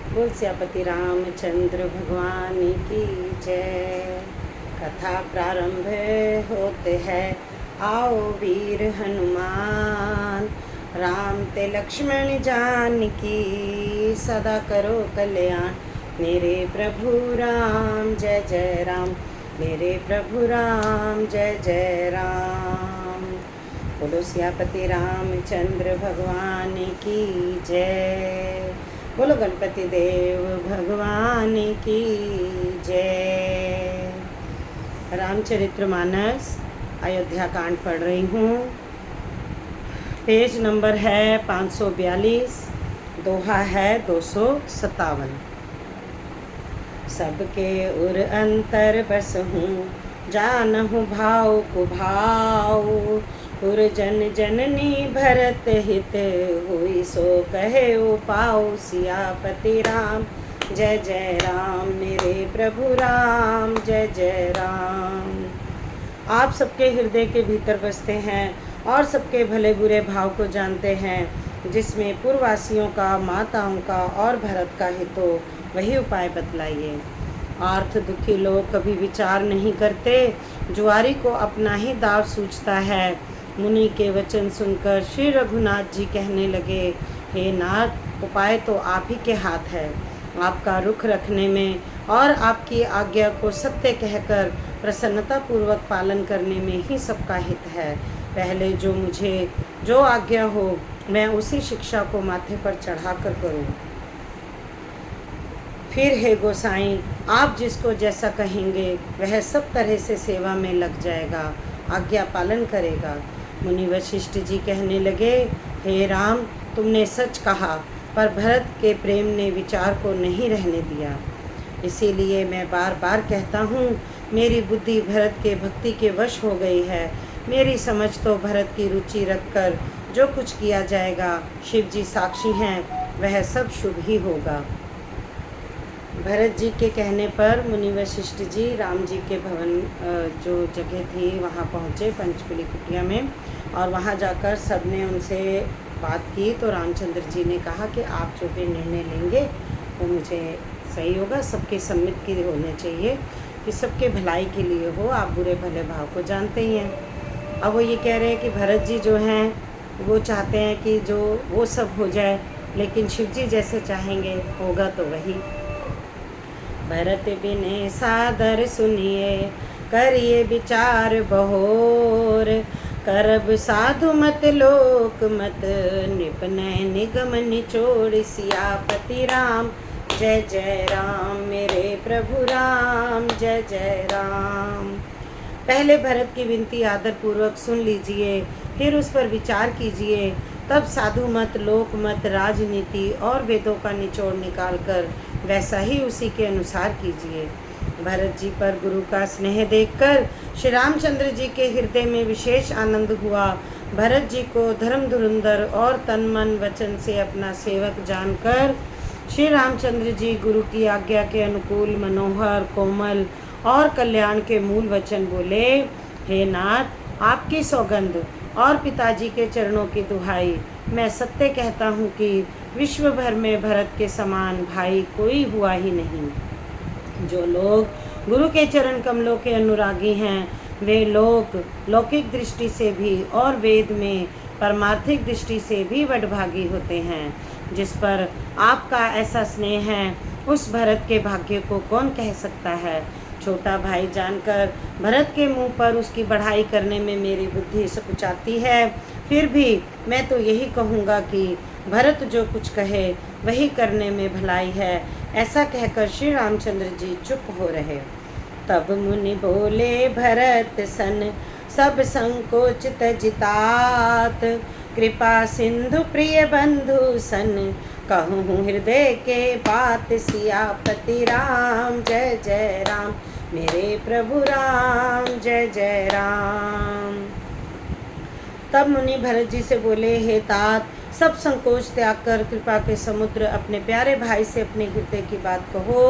बोल सियापति रामचंद्र भगवान की जय। कथा प्रारंभ होते है, आओ वीर हनुमान। राम ते लक्ष्मण जानकी, सदा करो कल्याण। मेरे प्रभु राम जय जय राम, मेरे प्रभु राम जय जय राम। बोलो सियापति रामचंद्र भगवान की जय। बोलो गणपति देव भगवान की जय। रामचरितमानस अयोध्या कांड पढ़ रही हूँ। पेज नंबर है 542, दोहा है 257। सबके उर अंतर बस हूँ, जानहु भाव को भाव। पुर जन जननी भरत हित, हुई सो कहे ओ पाओ। सियापति राम जय जय राम, मेरे प्रभु राम जय जय राम। आप सबके हृदय के भीतर बसते हैं और सबके भले बुरे भाव को जानते हैं, जिसमें पूर्ववासियों का, माताओं का और भरत का हित हो, वही उपाय बतलाइए। आर्थ दुखी लोग कभी विचार नहीं करते, जुआरी को अपना ही दाव सूझता है। मुनि के वचन सुनकर श्री रघुनाथ जी कहने लगे, हे नाथ, उपाय तो आप ही के हाथ है। आपका रुख रखने में और आपकी आज्ञा को सत्य कहकर प्रसन्नता पूर्वक पालन करने में ही सबका हित है। पहले जो मुझे जो आज्ञा हो, मैं उसी शिक्षा को माथे पर चढ़ाकर करूं। फिर हे गोसाई, आप जिसको जैसा कहेंगे वह सब तरह से सेवा में लग जाएगा, आज्ञा पालन करेगा। मुनि वशिष्ठ जी कहने लगे, हे राम, तुमने सच कहा, पर भरत के प्रेम ने विचार को नहीं रहने दिया। इसीलिए मैं बार बार कहता हूँ, मेरी बुद्धि भरत के भक्ति के वश हो गई है। मेरी समझ तो भरत की रुचि रखकर जो कुछ किया जाएगा, शिव जी साक्षी हैं, वह सब शुभ ही होगा। भरत जी के कहने पर मुनि वशिष्ठ जी राम जी के भवन जो जगह थी वहाँ पहुँचे, पंचकुली कुटिया में, और वहाँ जाकर सबने उनसे बात की। तो रामचंद्र जी ने कहा कि आप जो भी निर्णय लेंगे वो मुझे सही होगा, सबके सम्मत की होने चाहिए, कि सबके भलाई के लिए हो। आप बुरे भले भाव को जानते ही हैं। अब वो ये कह रहे हैं कि भरत जी जो हैं वो चाहते हैं कि जो वो सब हो जाए, लेकिन शिव जी जैसे चाहेंगे होगा तो वही। भरत बिने सादर सुनिए, करिए विचार बहोर। करब साधु मत लोक मत, निपनय निगम निचोड़। सियापति राम जय जय राम, मेरे प्रभु राम जय जय राम। पहले भरत की विनती आदर पूर्वक सुन लीजिए, फिर उस पर विचार कीजिए। तब साधु मत, लोक मत, राजनीति और वेदों का निचोड़ निकालकर वैसा ही उसी के अनुसार कीजिए। भरत जी पर गुरु का स्नेह देखकर श्री रामचंद्र जी के हृदय में विशेष आनंद हुआ। भरत जी को धर्म धुरंधर और तन मन वचन से अपना सेवक जानकर श्री रामचंद्र जी गुरु की आज्ञा के अनुकूल, मनोहर, कोमल और कल्याण के मूल वचन बोले। हे नाथ, आपकी सौगंध और पिताजी के चरणों की दुहाई, मैं सत्य कहता हूँ कि विश्व भर में भरत के समान भाई कोई हुआ ही नहीं। जो लोग गुरु के चरण कमलों के अनुरागी हैं, वे लोग लौकिक दृष्टि से भी और वेद में परमार्थिक दृष्टि से भी वडभागी होते हैं। जिस पर आपका ऐसा स्नेह है, उस भरत के भाग्य को कौन कह सकता है। छोटा भाई जानकर भरत के मुंह पर उसकी बढ़ाई करने में मेरी बुद्धि सकुचाती है। फिर भी मैं तो यही कहूँगा कि भरत जो कुछ कहे वही करने में भलाई है। ऐसा कहकर श्री रामचंद्र जी चुप हो रहे। तब मुनि बोले भरत सन, सब संकोच तजितात। कृपा सिंधु प्रिय बंधु सन, कहूँ हृदय के बात। सियापति राम जय जय राम, मेरे प्रभु राम जय जय राम। तब मुनि भरत जी से बोले, हे तात, सब संकोच त्याग कर कृपा के समुद्र अपने प्यारे भाई से अपने हृदय की बात कहो।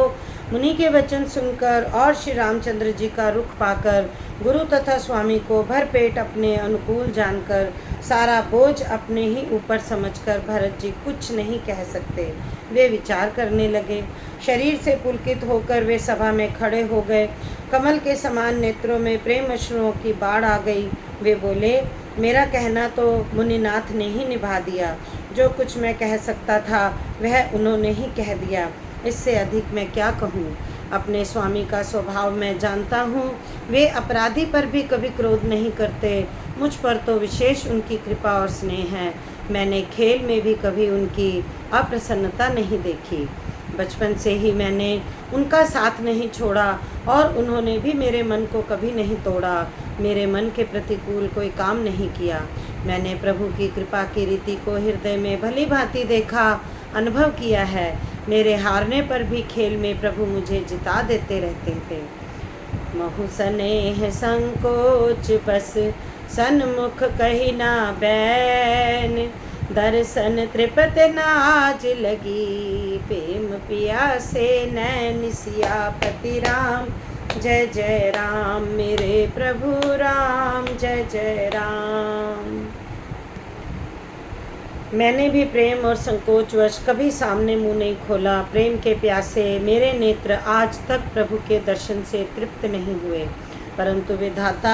मुनि के वचन सुनकर और श्री रामचंद्र जी का रुख पाकर गुरु तथा स्वामी को भरपेट अपने अनुकूल जानकर सारा बोझ अपने ही ऊपर समझकर भरत जी कुछ नहीं कह सकते। वे विचार करने लगे। शरीर से पुलकित होकर वे सभा में खड़े हो गए। कमल के समान नेत्रों में प्रेम अश्रुओं की बाढ़ आ गई। वे बोले, मेरा कहना तो मुनिनाथ ने ही निभा दिया। जो कुछ मैं कह सकता था वह उन्होंने ही कह दिया। इससे अधिक मैं क्या कहूँ। अपने स्वामी का स्वभाव मैं जानता हूँ। वे अपराधी पर भी कभी क्रोध नहीं करते। मुझ पर तो विशेष उनकी कृपा और स्नेह है। मैंने खेल में भी कभी उनकी अप्रसन्नता नहीं देखी। बचपन से ही मैंने उनका साथ नहीं छोड़ा और उन्होंने भी मेरे मन को कभी नहीं तोड़ा। मेरे मन के प्रतिकूल कोई काम नहीं किया। मैंने प्रभु की कृपा की रीति को हृदय में भली भांति देखा, अनुभव किया है। मेरे हारने पर भी खेल में प्रभु मुझे जिता देते रहते थे। महु स्नेह संकोच बस सन्मुख कही ना बैन, दर्शन तृपत नाज लगी, प्रेम पियासे नैन सियापति राम। जय जय राम मेरे प्रभु राम, जय जय राम। मैंने भी प्रेम और संकोचवश कभी सामने मुंह नहीं खोला। प्रेम के प्यासे मेरे नेत्र आज तक प्रभु के दर्शन से तृप्त नहीं हुए। परंतु विधाता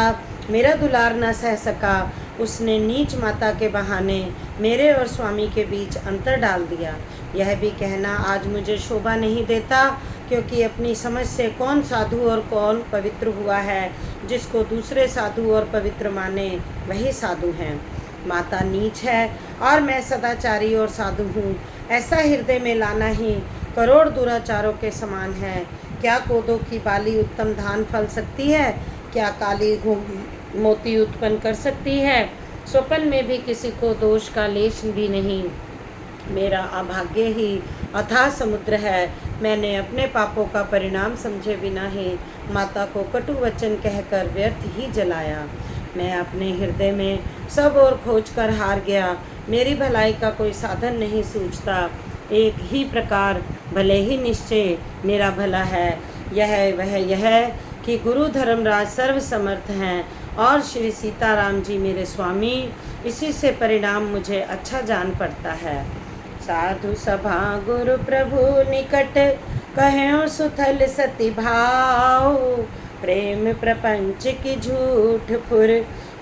मेरा दुलार न सह सका। उसने नीच माता के बहाने मेरे और स्वामी के बीच अंतर डाल दिया। यह भी कहना आज मुझे शोभा नहीं देता, क्योंकि अपनी समझ से कौन साधु और कौन पवित्र हुआ है। जिसको दूसरे साधु और पवित्र माने वही साधु हैं। माता नीच है और मैं सदाचारी और साधु हूँ। ऐसा हृदय में लाना ही करोड़ दुराचारों के समान है। क्या कोदो की बाली उत्तम धान फल सकती है? क्या काली घोंघी मोती उत्पन्न कर सकती है? स्वप्न में भी किसी को दोष का लेश भी नहीं। मेरा अभाग्य ही अथाह समुद्र है। मैंने अपने पापों का परिणाम समझे बिना ही माता को कटु वचन कहकर व्यर्थ ही जलाया। मैं अपने हृदय में सब और खोज कर हार गया। मेरी भलाई का कोई साधन नहीं सूझता। एक ही प्रकार भले ही निश्चय मेरा भला है। यह कि गुरु धर्मराज सर्व समर्थ हैं और श्री सीताराम जी मेरे स्वामी। इसी से परिणाम मुझे अच्छा जान पड़ता है। साधु सभा गुरु प्रभु निकट, कहो सुथल सती भाव, प्रेम प्रपंच की झूठ फुर,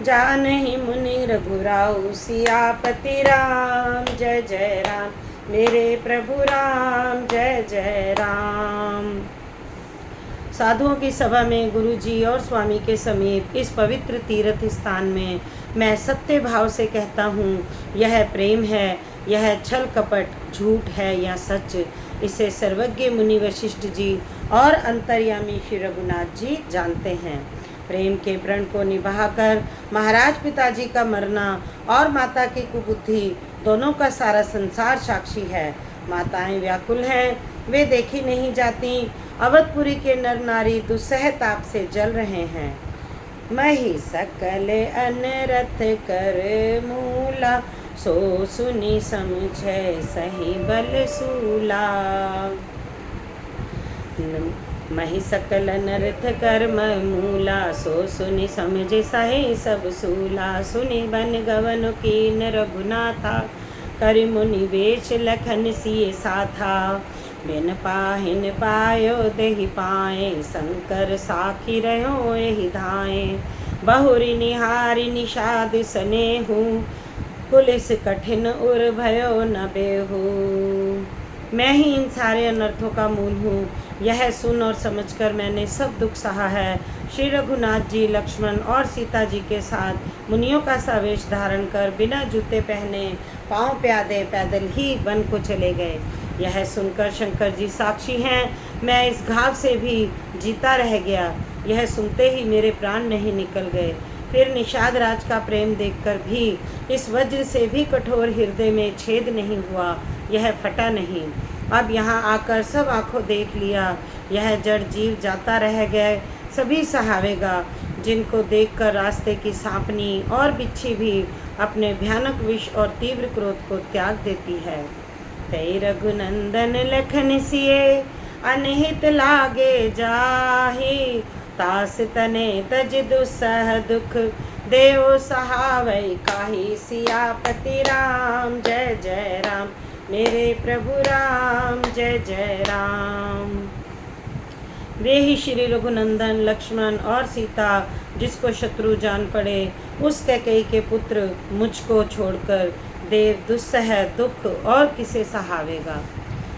जानहि मुनि रघुराऊ। सियापति राम, जय जय राम मेरे प्रभु राम, जय जय राम। साधुओं की सभा में गुरु जी और स्वामी के समीप इस पवित्र तीर्थ स्थान में मैं सत्य भाव से कहता हूँ, यह प्रेम है, यह छल कपट झूठ है या सच। इसे सर्वज्ञ मुनि वशिष्ठ जी और अंतर्यामी श्री रघुनाथ जी जानते हैं। प्रेम के प्रण को निभाकर महाराज पिताजी का मरना और माता की कुबुद्धि दोनों का सारा संसार साक्षी है। माताएं व्याकुल हैं, वे देखी नहीं जाती। अवधपुरी के नर नारी दुस्सह ताप से जल रहे हैं। मही सकल अनरथ कर मूला, सो सुनी समझे सही बल सूला। मही सकल नरथ कर्म मूला, सो सुनी समझे सही सब सूला। सुनी बन गवन कीन रघुनाथा, कर मुनि वेश लखन सिए साथा। बिन पाहिन पायो देहि पाए, शंकर साखी रहो एहि धाए। बहुरी निहारी निषाद सनेहु, पुलिस कठिन उर भयो न बेहू। मैं ही इन सारे अनर्थों का मूल हूँ। यह सुन और समझकर मैंने सब दुख सहा है। श्री रघुनाथ जी लक्ष्मण और सीता जी के साथ मुनियों का सा वेश धारण कर बिना जूते पहने पाँव प्यादे पैदल ही वन को चले गए। यह सुनकर शंकर जी साक्षी हैं, मैं इस घाव से भी जीता रह गया। यह सुनते ही मेरे प्राण नहीं निकल गए। फिर निषाद राज का प्रेम देखकर भी इस वज्र से भी कठोर हृदय में छेद नहीं हुआ, यह फटा नहीं। अब यहाँ आकर सब आंखों देख लिया। यह जड़ जीव जाता रह गए सभी सहावेगा, जिनको देखकर रास्ते की सांपनी और बिच्छी भी अपने भयानक विष और तीव्र क्रोध को त्याग देती है। तै रघुनंदन लखन सिए, अनहित लागे जाहि। तास तने तज दुस्सह दुख, देव सहावै काहि सियापति राम। जय जय राम मेरे प्रभु राम, जय जय राम। वे ही श्री रघुनंदन लक्ष्मण और सीता, जिसको शत्रु जान पड़े, उस कैकेयी के पुत्र मुझको छोड़कर देव दुस्सह दुख और किसे सहावेगा।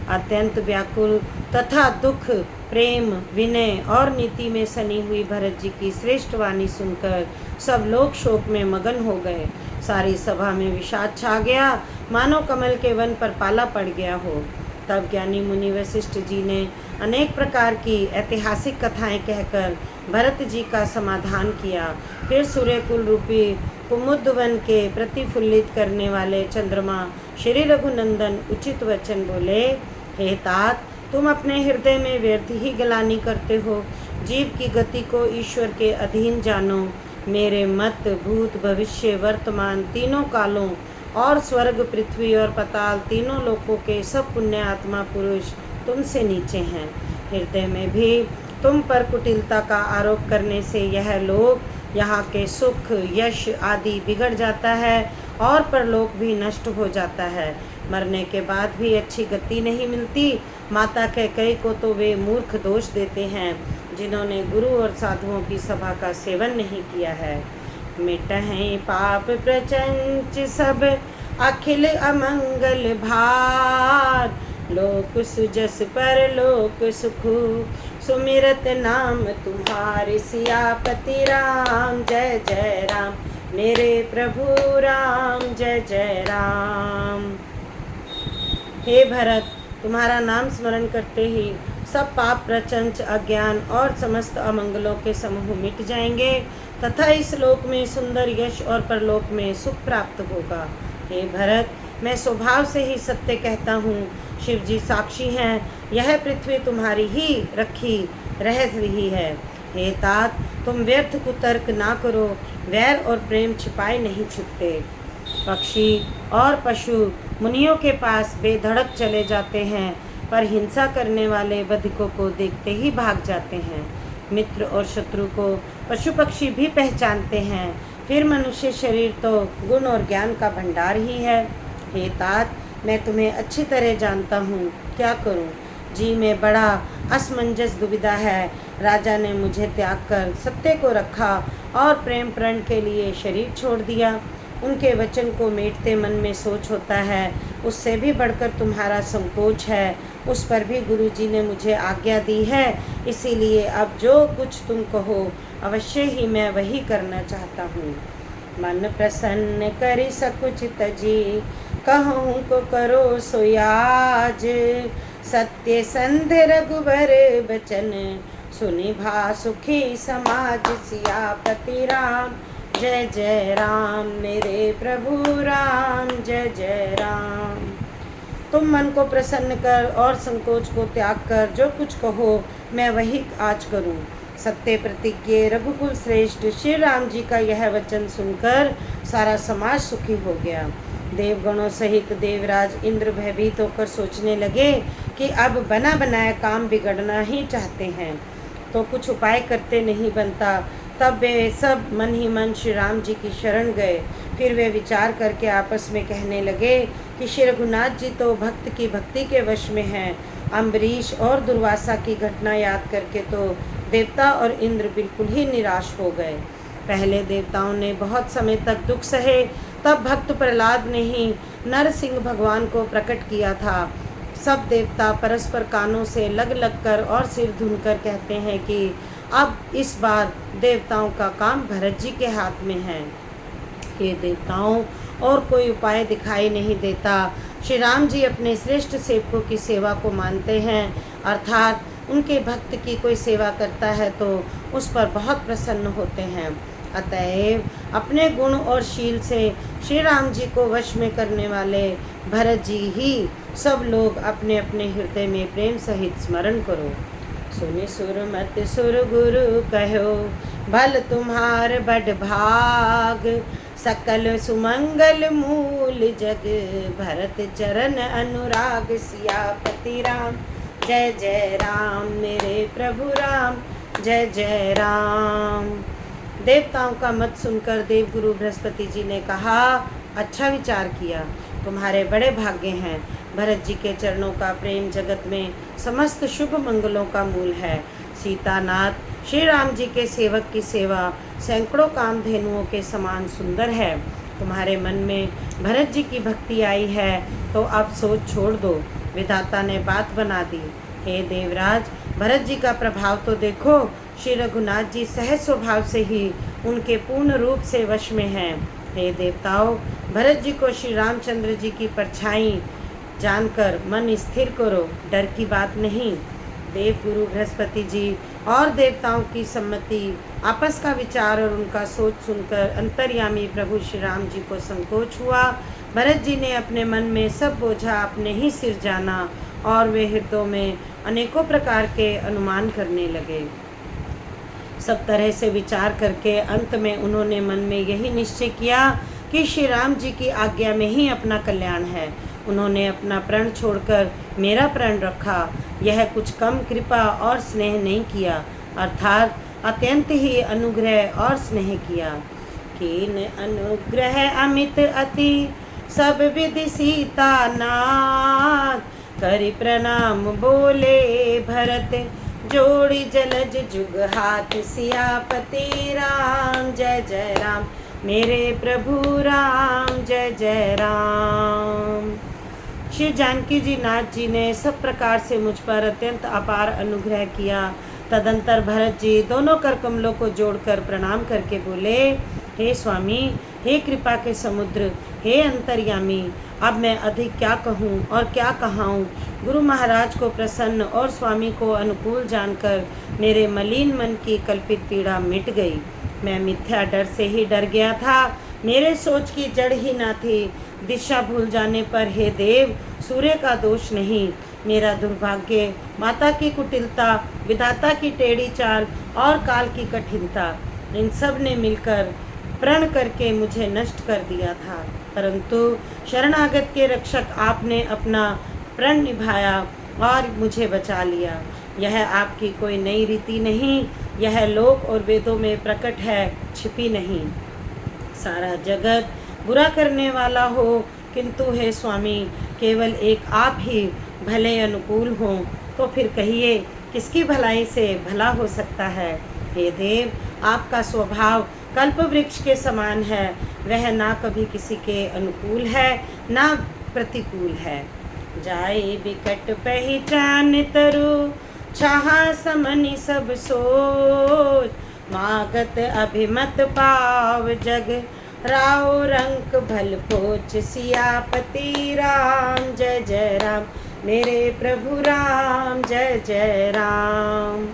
अत्यंत व्याकुल तथा दुख, प्रेम, विनय और नीति में सनी हुई भरत जी की श्रेष्ठ वाणी सुनकर सब लोग शोक में मगन हो गए। सारी सभा में विषाद छा गया, मानो कमल के वन पर पाला पड़ गया हो। तब ज्ञानी मुनि वशिष्ठ जी ने अनेक प्रकार की ऐतिहासिक कथाएं कहकर भरत जी का समाधान किया। फिर सूर्यकुल रूपी कुमुद वन के प्रतिफुल्लित करने वाले चंद्रमा श्री रघुनंदन उचित वचन बोले, हे तात, तुम अपने हृदय में व्यर्थ ही गलानी करते हो। जीव की गति को ईश्वर के अधीन जानो। मेरे मत भूत भविष्य वर्तमान तीनों कालों और स्वर्ग पृथ्वी और पाताल तीनों लोकों के सब पुण्य आत्मा पुरुष तुमसे नीचे हैं। हृदय में भी तुम पर कुटिलता का आरोप करने से यह लोक, यहाँ के सुख यश आदि बिगड़ जाता है और परलोक भी नष्ट हो जाता है। मरने के बाद भी अच्छी गति नहीं मिलती। माता कैकेयी को तो वे मूर्ख दोष देते हैं, जिन्होंने गुरु और साधुओं की सभा का सेवन नहीं किया है। मिटहें पाप प्रचंच सब अखिल अमंगल भार। लोक सुजस पर लोक सुखु, सुमिरत नाम तुम्हारे सियापति राम। जय जय राम मेरे प्रभु राम, जय जय राम। हे भरत, तुम्हारा नाम स्मरण करते ही सब पाप प्रचंच अज्ञान और समस्त अमंगलों के समूह मिट जाएंगे तथा इस लोक में सुंदर यश और परलोक में सुख प्राप्त होगा। हे भरत, मैं स्वभाव से ही सत्य कहता हूँ। शिव जी साक्षी हैं, यह पृथ्वी तुम्हारी ही रखी रह रही है। हे तात, तुम व्यर्थ कुतर्क ना करो। वैर और प्रेम छिपाए नहीं छुपते। पक्षी और पशु मुनियों के पास बेधड़क चले जाते हैं, पर हिंसा करने वाले बधिकों को देखते ही भाग जाते हैं। मित्र और शत्रु को पशु पक्षी भी पहचानते हैं। फिर मनुष्य शरीर तो गुण और ज्ञान का भंडार ही है। हे तात, मैं तुम्हें अच्छी तरह जानता हूँ, क्या करूँ। जी में बड़ा असमंजस दुविधा है। राजा ने मुझे त्याग कर सत्य को रखा और प्रेम प्रण के लिए शरीर छोड़ दिया। उनके वचन को मेटते मन में सोच होता है, उससे भी बढ़कर तुम्हारा संकोच है। उस पर भी गुरु जी ने मुझे आज्ञा दी है, इसीलिए अब जो कुछ तुम कहो अवश्य ही मैं वही करना चाहता हूँ। मन प्रसन्न करि सकुचित जी, कहूँ को करो सोयाज। सत्य संध रघुबर बचन, सुनि भा सुखी समाज। सियापति राम, जय जय राम मेरे प्रभु राम, जय जय राम। तुम मन को प्रसन्न कर और संकोच को त्याग कर जो कुछ कहो मैं वही आज करूं। सत्य प्रतिज्ञ रघुकुल श्रेष्ठ श्री राम जी का यह वचन सुनकर सारा समाज सुखी हो गया। देवगणों सहित देवराज इंद्र भयभीत होकर सोचने लगे कि अब बना बनाया काम बिगड़ना ही चाहते हैं, तो कुछ उपाय करते नहीं बनता। तब वे सब मन ही मन श्री राम जी की शरण गए। फिर वे विचार करके आपस में कहने लगे कि श्री रघुनाथ जी तो भक्त की भक्ति के वश में हैं। अम्बरीश और दुर्वासा की घटना याद करके तो देवता और इंद्र बिल्कुल ही निराश हो गए। पहले देवताओं ने बहुत समय तक दुख सहे, तब भक्त प्रहलाद ने ही नरसिंह भगवान को प्रकट किया था। सब देवता परस्पर कानों से लग लग कर और सिर धुनकर कहते हैं कि अब इस बार देवताओं का काम भरत जी के हाथ में है। ये देवताओं और कोई उपाय दिखाई नहीं देता। श्री राम जी अपने श्रेष्ठ सेवकों की सेवा को मानते हैं, अर्थात उनके भक्त की कोई सेवा करता है तो उस पर बहुत प्रसन्न होते हैं। अतएव अपने गुण और शील से श्री राम जी को वश में करने वाले भरत जी ही सब लोग अपने अपने हृदय में प्रेम सहित स्मरण करो। सुनि सुर मत सुर गुरु कहो, भल तुम्हार बड़ भाग। सकल सुमंगल मूल जग, भरत चरण अनुराग। सियापति राम, जय जय राम मेरे प्रभु राम, जय जय राम। देवताओं का मत सुनकर देवगुरु बृहस्पति जी ने कहा, अच्छा विचार किया, तुम्हारे बड़े भाग्य हैं। भरत जी के चरणों का प्रेम जगत में समस्त शुभ मंगलों का मूल है। सीतानाथ श्री राम जी के सेवक की सेवा सैकड़ों कामधेनुओं के समान सुंदर है। तुम्हारे मन में भरत जी की भक्ति आई है तो अब सोच छोड़ दो। विधाता ने बात बना दी। हे देवराज, भरत जी का प्रभाव तो देखो। श्री रघुनाथ जी सहज स्वभाव से ही उनके पूर्ण रूप से वश में हैं। हे देवताओं, भरत जी को श्री रामचंद्र जी की परछाई जानकर मन स्थिर करो, डर की बात नहीं। देव गुरु बृहस्पति जी और देवताओं की सम्मति, आपस का विचार और उनका सोच सुनकर अंतर्यामी प्रभु श्री राम जी को संकोच हुआ। भरत जी ने अपने मन में सब बोझा अपने ही सिर जाना और वे हृदयों में अनेकों प्रकार के अनुमान करने लगे। सब तरह से विचार करके अंत में उन्होंने मन में यही निश्चय किया कि श्री राम जी की आज्ञा में ही अपना कल्याण है। उन्होंने अपना प्रण छोड़कर मेरा प्रण रखा। यह कुछ कम कृपा और स्नेह नहीं किया, अर्थात अत्यंत ही अनुग्रह और स्नेह किया। कीन अनुग्रह अमित अति सब विधि सीता नाथ, करि प्रणाम बोले भरत जोड़ी जलज जुग हाथ। सियापति राम जय जय राम, मेरे प्रभु राम जय जय राम। श्री जानकी जी नाथ जी ने सब प्रकार से मुझ पर अत्यंत अपार अनुग्रह किया। तदंतर भरत जी दोनों कर कमलों को जोड़कर प्रणाम करके बोले, हे स्वामी, हे कृपा के समुद्र, हे अंतर्यामी, अब मैं अधिक क्या कहूँ और क्या कहाऊँ। गुरु महाराज को प्रसन्न और स्वामी को अनुकूल जानकर मेरे मलिन मन की कल्पित पीड़ा मिट गई। मैं मिथ्या डर से ही डर गया था, मेरे सोच की जड़ ही ना थी। दिशा भूल जाने पर हे देव, सूर्य का दोष नहीं, मेरा दुर्भाग्य, माता की कुटिलता, विधाता की टेढ़ी चाल और काल की कठिनता, इन सब ने मिलकर प्रण करके मुझे नष्ट कर दिया था। परंतु शरणागत के रक्षक आपने अपना प्रण निभाया और मुझे बचा लिया। यह आपकी कोई नई रीति नहीं, यह लोक और वेदों में प्रकट है, छिपी नहीं। सारा जगत बुरा करने वाला हो, किंतु हे स्वामी, केवल एक आप ही भले अनुकूल हों, तो फिर कहिए किसकी भलाई से भला हो सकता है। हे देव, आपका स्वभाव कल्प वृक्ष के समान है, वह ना कभी किसी के अनुकूल है ना प्रतिकूल है। जाए बिकट पहचान तरु, छाहा समनि सब सोच, मागत अभिमत पाव जग, राव रंक भल पोच। सियापति राम जय जय राम, मेरे प्रभु राम जय जय राम।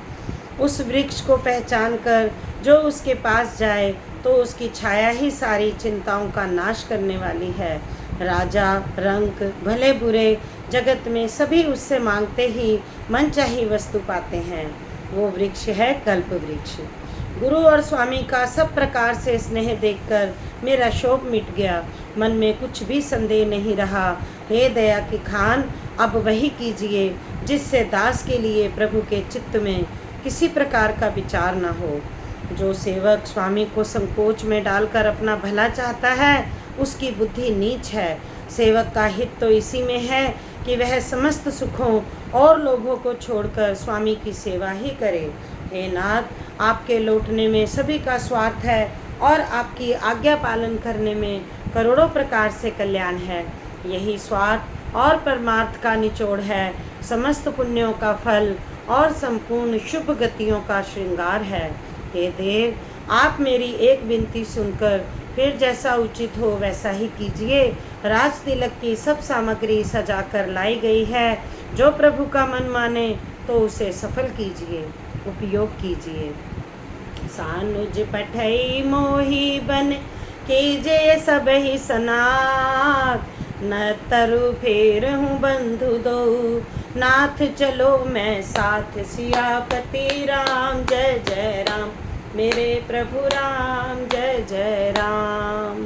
उस वृक्ष को पहचान कर जो उसके पास जाए तो उसकी छाया ही सारी चिंताओं का नाश करने वाली है। राजा, रंक, भले बुरे जगत में सभी उससे मांगते ही मनचाही वस्तु पाते हैं। वो वृक्ष है कल्प वृक्ष। गुरु और स्वामी का सब प्रकार से स्नेह देखकर मेरा शोक मिट गया, मन में कुछ भी संदेह नहीं रहा। हे दया की खान, अब वही कीजिए जिससे दास के लिए प्रभु के चित्त में किसी प्रकार का विचार न हो। जो सेवक स्वामी को संकोच में डालकर अपना भला चाहता है, उसकी बुद्धि नीच है। सेवक का हित तो इसी में है कि वह समस्त सुखों और लोभों को छोड़कर स्वामी की सेवा ही करे। हे नाथ, आपके लौटने में सभी का स्वार्थ है और आपकी आज्ञा पालन करने में करोड़ों प्रकार से कल्याण है। यही स्वार्थ और परमार्थ का निचोड़ है, समस्त पुण्यों का फल और संपूर्ण शुभ गतियों का श्रृंगार है। हे देव, आप मेरी एक विनती सुनकर फिर जैसा उचित हो वैसा ही कीजिए। राज तिलक की सब सामग्री सजा कर लाई गई है, जो प्रभु का मन माने तो उसे सफल कीजिए, उपयोग कीजिए। सानुज पठई मोही बन कीजिए सब ही सनाथ, न तरु फेर हूँ बंधु दो, नाथ चलो मैं साथ। सियापति राम जय जय राम, मेरे प्रभु राम जय जय राम।